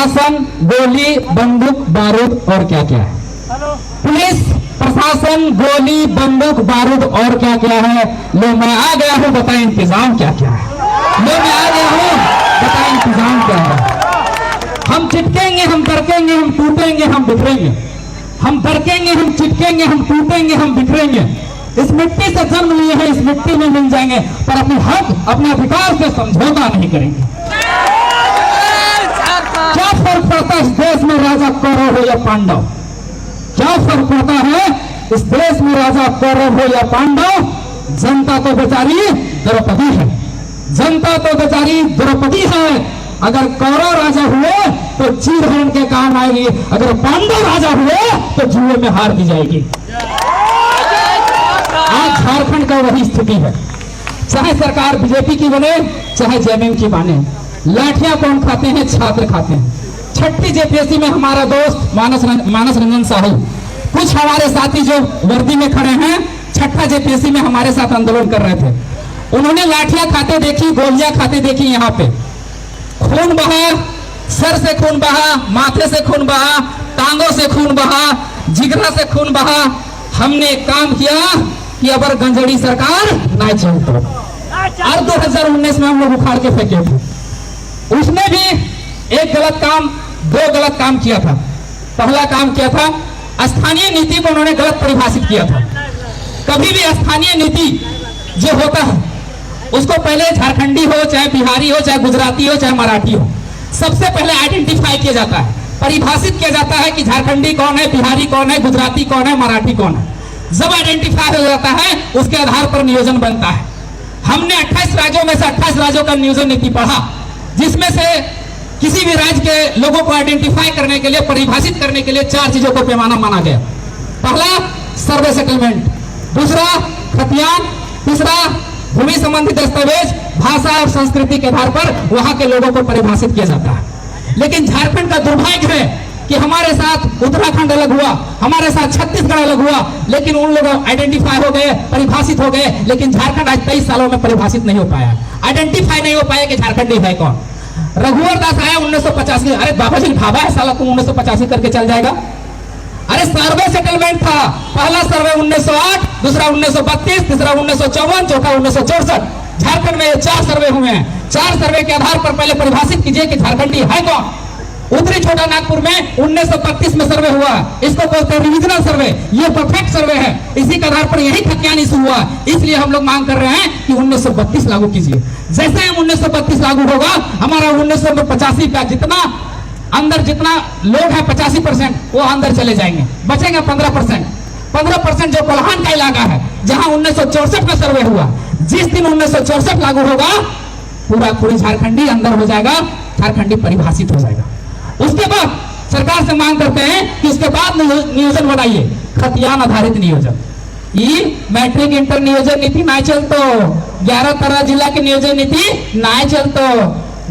प्रशासन, गोली, बंदूक, बारूद और क्या क्या है। पुलिस प्रशासन, गोली, बंदूक, बारूद और क्या क्या है। लो मैं आ गया हूँ, बताएं इंतजाम क्या क्या है। लो मैं आ गया हूँ, बताएं इंतजाम क्या है। हम चिटकेंगे, हम तड़केंगे, हम टूटेंगे, हम बिखरेंगे। हम तड़केंगे, हम चिटकेंगे, हम टूटेंगे, हम बिखरेंगे। इस मिट्टी से जन्म लिए हैं, इस मिट्टी में मिल जाएंगे, पर अपने हक, अपने अधिकार से समझौता नहीं करेंगे। क्या फर्क पड़ता है इस देश में राजा कौरव हो या पांडव? क्या फर्क पड़ता है इस देश में राजा कौरव हो या पांडव? जनता तो बेचारी द्रौपदी है, जनता तो बेचारी द्रौपदी है। अगर कौरव राजा हुए तो चीर हरण के काम आएगी, अगर पांडव राजा हुए तो जुए में हार दी जाएगी। आज झारखंड का वही स्थिति है, चाहे सरकार बीजेपी की बने, चाहे जेएमएम की बने। लाठियां कौन खाते हैं? छात्र खाते हैं। छठी जेपीएससी में हमारा दोस्त मानस रंजन साहू, कुछ हमारे साथी जो वर्दी में खड़े हैं, छठा जेपीएससी में हमारे साथ आंदोलन कर रहे थे। उन्होंने लाठियां खाते देखी, गोलियां खाते देखी। यहाँ पे खून बहा, सर से खून बहा, माथे से खून बहा, टांगों से खून बहा, जिगरा से खून बहा। हमने एक काम किया कि अबर गंजड़ी सरकार ना चलतो, और 2019 में हम लोग उखाड़ के फेंके थे। उसने भी एक गलत काम, दो गलत काम किया था। पहला काम किया था, स्थानीय नीति को उन्होंने गलत परिभाषित किया था। कभी भी स्थानीय नीति जो होता है उसको पहले झारखंडी हो, चाहे बिहारी हो, चाहे गुजराती हो, चाहे मराठी हो, सबसे पहले आइडेंटिफाई किया जाता है, परिभाषित किया जाता है कि झारखंडी कौन है, बिहारी कौन है, गुजराती कौन है, मराठी कौन है। जब आइडेंटिफाई हो जाता है उसके आधार पर नियोजन बनता है। हमने 28 राज्यों में से 28 राज्यों का नियोजन नीति पढ़ा, जिसमें से किसी भी राज्य के लोगों को आइडेंटिफाई करने के लिए, परिभाषित करने के लिए 4 चीजों को पैमाना माना गया। पहला सर्वे सेटलमेंट, दूसरा खतियान, तीसरा भूमि संबंधी दस्तावेज, भाषा और संस्कृति के आधार पर वहां के लोगों को परिभाषित किया जाता है। लेकिन झारखंड का दुर्भाग्य है कि हमारे साथ उत्तराखंड अलग हुआ, हमारे साथ छत्तीसगढ़ अलग हुआ, लेकिन उन लोग आइडेंटिफाई हो गए, परिभाषित हो गए, लेकिन झारखंड आज 23 सालों में परिभाषित नहीं हो पाया, आइडेंटिफाई नहीं हो पाया कि झारखंडी है कौन। रघुवर दास आया 1985, अरे बाबा जी ढाबा है साला, तुम 1985 करके चल जाएगा। अरे सर्वे सेटलमेंट था, पहला सर्वे 1908, दूसरा 1932, तीसरा 1954, चौथा 1964। झारखंड में 4 सर्वे हुए हैं। 4 सर्वे के आधार पर पहले परिभाषित कीजिए कि झारखंडी है कौन। उत्तरी छोटा नागपुर में 1932 में सर्वे हुआ, इसको बोलते हैं रिविजनल सर्वे, ये परफेक्ट सर्वे है। इसी के आधार पर यही खतियान इशू हुआ, इसलिए हम लोग मांग कर रहे हैं कि 1932 लागू कीजिए। जैसे हम 1932 लागू होगा, हमारा 1985 का जितना लोग हैं 85% वो अंदर चले जाएंगे, बचेंगे 15%। 15% जो कोल्हान का इलाका है, जहां 1964 का सर्वे हुआ, जिस दिन 1964 लागू होगा, पूरी झारखंडी अंदर हो जाएगा, झारखंडी परिभाषित हो जाएगा। उसके बाद सरकार से मांग करते हैं कि उसके बाद नियोजन बनाइए, खतियान आधारित नियोजन। ये मैट्रिक इंटर नियोजन नीति ना चलतो, 11-13 जिला की नियोजन नीति ना चलतो।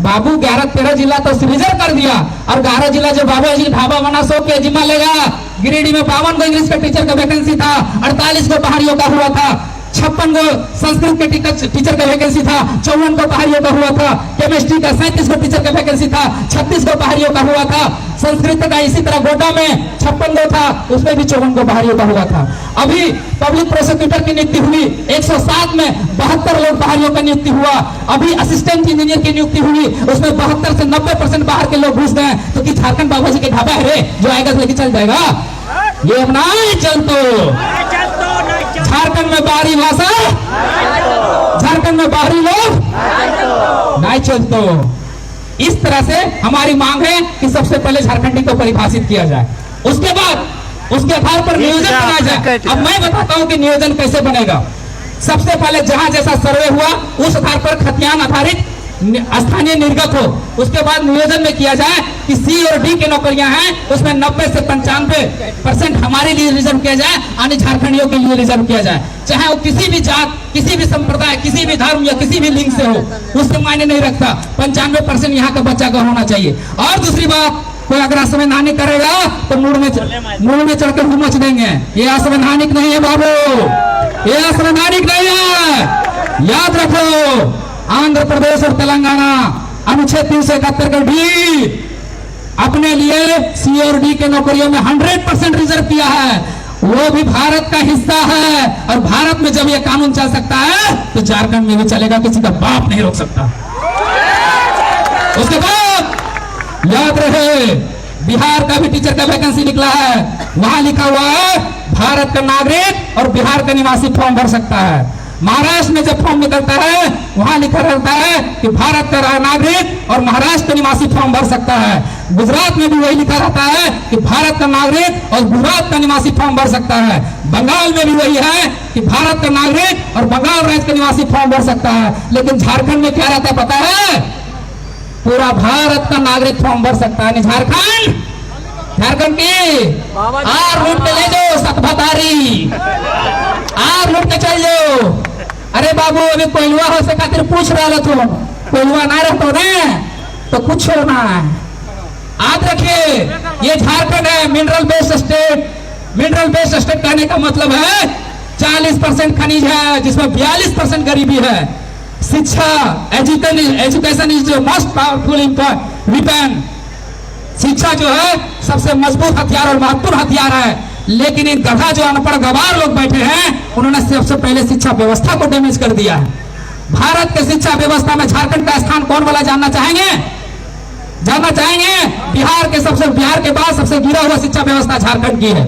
बाबू 11-13 जिला तो सृजन कर दिया, और 11 जिला जो बाबू जी ढाबा बना 100 के जिम्मा लेगा। गिरिडीह में 52 को इंग्लिश का टीचर का वैकेंसी था, 48 को पहाड़ियों का हुआ था, 56 को संस्कृत के टीचर का वैकेंसी था, 54 को पहाड़ियों का हुआ था, केमिस्ट्री का 37 को टीचर का वैकेंसी था, 36 को पहाड़ियों का हुआ था, संस्कृत का इसी तरह गोड्डा में 56 को था, उसमें भी 54 को पहाड़ियों का हुआ था। अभी पब्लिक प्रोसिक्यूटर की नियुक्ति हुई, 107 में 72 लोग पहाड़ियों का नियुक्ति हुआ। अभी असिस्टेंट इंजीनियर की नियुक्ति हुई, उसमें 72 से 90% बाहर के लोग घुस गए। तो कि झारखंड बाबा जी के ढाबा है रे जो आएगा लेके चल जाएगा, ये अपना चलतो। झारखंड में बाहरी भाषा, झारखंड में बाहरी लोग नहीं चलतो। इस तरह से हमारी मांग है कि सबसे पहले झारखंडी को परिभाषित किया जाए, उसके बाद उसके आधार पर नियोजन बनाया जाए। अब मैं बताता हूं कि नियोजन कैसे बनेगा। सबसे पहले जहां जैसा सर्वे हुआ उस आधार पर खतियान आधारित स्थानीय निर्गत हो, उसके बाद नियोजन में किया जाए कि सी और डी की नौकरियां हैं, उसमें 90 से 95% हमारे लिए रिजर्व किया जाए, अन्य झारखंडियों के लिए रिजर्व किया जाए। चाहे वो किसी भी जात, किसी भी संप्रदाय, किसी भी धर्म या किसी भी लिंग से हो, उससे मायने नहीं रखता। 95% यहाँ का बच्चा का होना चाहिए। और दूसरी बात, कोई अगर असंवैधानिक करेगा तो मूड में चढ़कर मच देंगे। ये असंवैधानिक नहीं है बाबू, ये असंवैधानिक नहीं है, याद रखो। आंध्र प्रदेश और तेलंगाना अनुच्छेद 371 का डी अपने लिए सी और डी के नौकरियों में 100% रिजर्व किया है, वो भी भारत का हिस्सा है। और भारत में जब ये कानून चल सकता है तो झारखंड में भी चलेगा, किसी का बाप नहीं रोक सकता। उसके बाद याद रहे, बिहार का भी टीचर का वैकेंसी निकला है, वहां लिखा हुआ है भारत का नागरिक और बिहार का निवासी फॉर्म भर सकता है। महाराष्ट्र में जब फॉर्म निकलता है वहां लिखा रहता है कि भारत का नागरिक और महाराष्ट्र का निवासी फॉर्म भर सकता है। गुजरात में भी वही लिखा रहता है कि भारत का नागरिक और गुजरात का निवासी फॉर्म भर सकता है। बंगाल में भी वही है कि भारत का नागरिक और बंगाल राज्य का निवासी फॉर्म भर सकता है। लेकिन झारखंड में क्या रहता है पता है? पूरा भारत का नागरिक फॉर्म भर सकता है। झारखंड की आर लूट के ले जाओ, सतभतारी आर लूट के चल जाओ। अरे बाबू, अभी कोयलवा हो से खातिर पूछ रहा तुम, कोयलवा ना रहते ना तो कुछ होना है। याद रखिए, ये झारखंड है mineral based state. Mineral based state कहने का मतलब है 40% खनिज है, जिसमें 42% गरीबी है। शिक्षा, education is most powerful weapon. शिक्षा जो है सबसे मजबूत हथियार और महत्वपूर्ण हथियार है। लेकिन इन गधा जो अनपढ़ गवार लोग बैठे हैं, उन्होंने सबसे पहले शिक्षा व्यवस्था को डैमेज कर दिया है। भारत के शिक्षा व्यवस्था में झारखंड का स्थान कौन वाला जानना चाहेंगे? बिहार के बाद सबसे गिरा हुआ शिक्षा व्यवस्था झारखंड की है।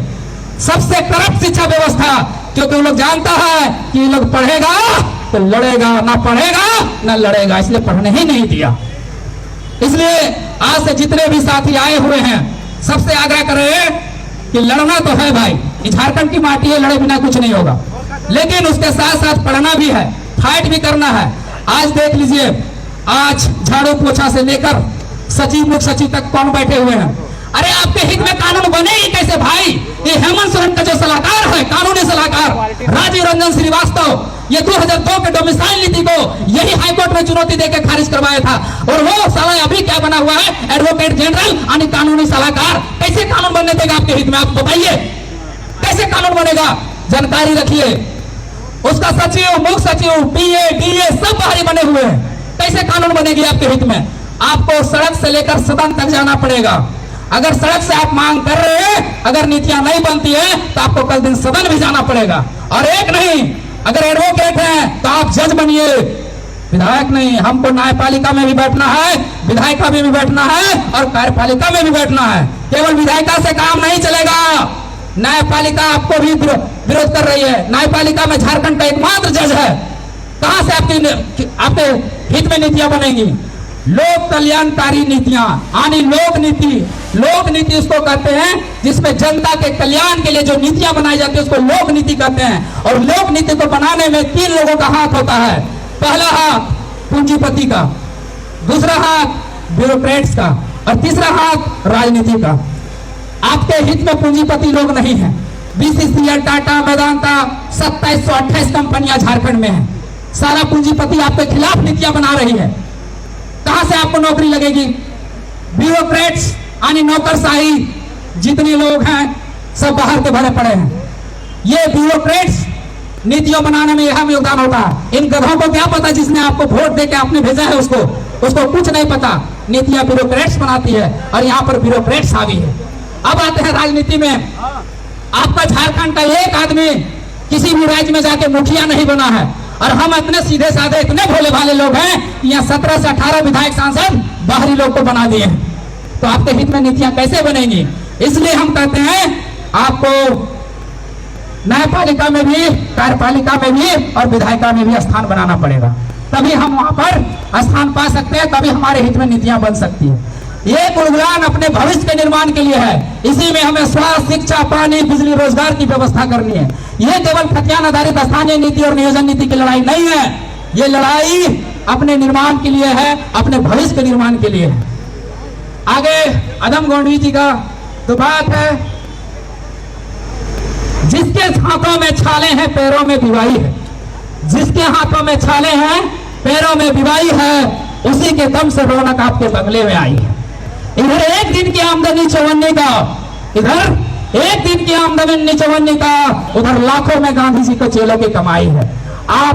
सबसे करप्ट शिक्षा व्यवस्था, क्योंकि वो लोग जानता है कि ये लोग पढ़ेगा तो लड़ेगा, ना पढ़ेगा ना लड़ेगा, इसलिए पढ़ने ही नहीं दिया। इसलिए आज से जितने भी साथी आए हुए हैं, सबसे आग्रह करें कि लड़ना तो है भाई, झारखंड की माटी है, लड़े बिना कुछ नहीं होगा। लेकिन उसके साथ साथ पढ़ना भी है, फाइट भी करना है। आज देख लीजिए, आज झाड़ू पोछा से लेकर सचिव, मुख्य सचिव तक कौन बैठे हुए हैं। अरे आपके हित में कानून बनेगी कैसे भाई? ये हेमंत सोरेन का जो सलाहकार है, कानूनी सलाहकार राजीव रंजन श्रीवास्तव, ये 2002 के डोमिसाइल नीति को यही हाईकोर्ट में चुनौती देकर खारिज करवाया था। और वो साला अभी क्या बना हुआ है? एडवोकेट जनरल यानी कानूनी सलाहकार। कैसे कानून बनने देगा आपके हित में? आप बताइए, कैसे कानून बनेगा? जानकारी रखिए, उसका सचिव, मुख्य सचिव, पीए, डीए सब बाहरी बने हुए हैं। कैसे कानून बनेगी आपके हित में? आपको सड़क से लेकर सदन तक जाना पड़ेगा। अगर सड़क से आप मांग कर रहे हैं, अगर नीतियां नहीं बनती है तो आपको कल दिन सदन भी जाना पड़ेगा। और एक नहीं, अगर एडवोकेट हैं तो आप जज बनिए, विधायक नहीं। हमको न्यायपालिका में भी बैठना है, विधायिका में भी बैठना है और कार्यपालिका में भी बैठना है। केवल विधायिका से काम नहीं चलेगा, न्यायपालिका आपको भी विरोध कर रही है। न्यायपालिका में झारखंड का एकमात्र जज है। कहां से आपके हित में नीतियां बनेंगी? लोक कल्याणकारी नीतियां, यानी लोक नीति। लोक नीति उसको कहते हैं जिसमें जनता के कल्याण के लिए जो नीतियां बनाई जाती है उसको लोक नीति कहते हैं। और लोक नीति को बनाने में 3 लोगों का हाथ होता है। पहला हाथ पूंजीपति का, दूसरा हाथ ब्यूरोक्रेट्स का और तीसरा हाथ राजनीति का। आपके हित में पूंजीपति लोग नहीं है। बीसीसीएल, टाटा, वेदांता, 2728 कंपनियां झारखंड में है। सारा पूंजीपति आपके खिलाफ नीतियां बना रही है। कहां से आपको नौकरी लगेगी? ब्यूरोक्रेट्स यानी नौकरशाही, जितने लोग हैं सब बाहर के भरे पड़े हैं। ये ब्यूरोक्रेट्स नीतियों बनाने में यह योगदान होता है। इन गधों को क्या पता, जिसने आपको वोट देके आपने भेजा है उसको कुछ नहीं पता। नीतियां ब्यूरोक्रेट्स बनाती है और यहाँ पर ब्यूरोक्रेट्स हावी है। अब आते हैं राजनीति में। आपका झारखंड का एक आदमी किसी भी राज्य में जाके मुखिया नहीं बना है। और हम इतने सीधे साधे, इतने भोले भाले लोग हैं, यहाँ 17 से 18 विधायक सांसद बाहरी लोग को बना दिए हैं। तो आपके हित में नीतियां कैसे बनेंगी? इसलिए हम कहते हैं आपको न्यायपालिका में भी, कार्यपालिका में भी और विधायिका में भी स्थान बनाना पड़ेगा। तभी हम वहां पर स्थान पा सकते हैं, तभी हमारे हित में नीतियां बन सकती है। ये गुणगान अपने भविष्य के निर्माण के लिए है। इसी में हमें स्वास्थ्य, शिक्षा, पानी, बिजली, रोजगार की व्यवस्था करनी है। यह केवल खतियान आधारित स्थानीय नीति और नियोजन नीति की लड़ाई नहीं है। ये लड़ाई अपने निर्माण के लिए है, अपने भविष्य के निर्माण के लिए है। आगे अदम गोंडवी जी का तो बात है, जिसके हाथों में छाले हैं पैरों में विवाही है। जिसके हाथों में छाले हैं पैरों में विवाही है, उसी के दम से रौनक आपके बंगले में आई है। इधर एक दिन की आमदनी 54 का, इधर एक दिन की आमदनी 54 का, उधर लाखों में गांधी जी को चेलों की कमाई है। आप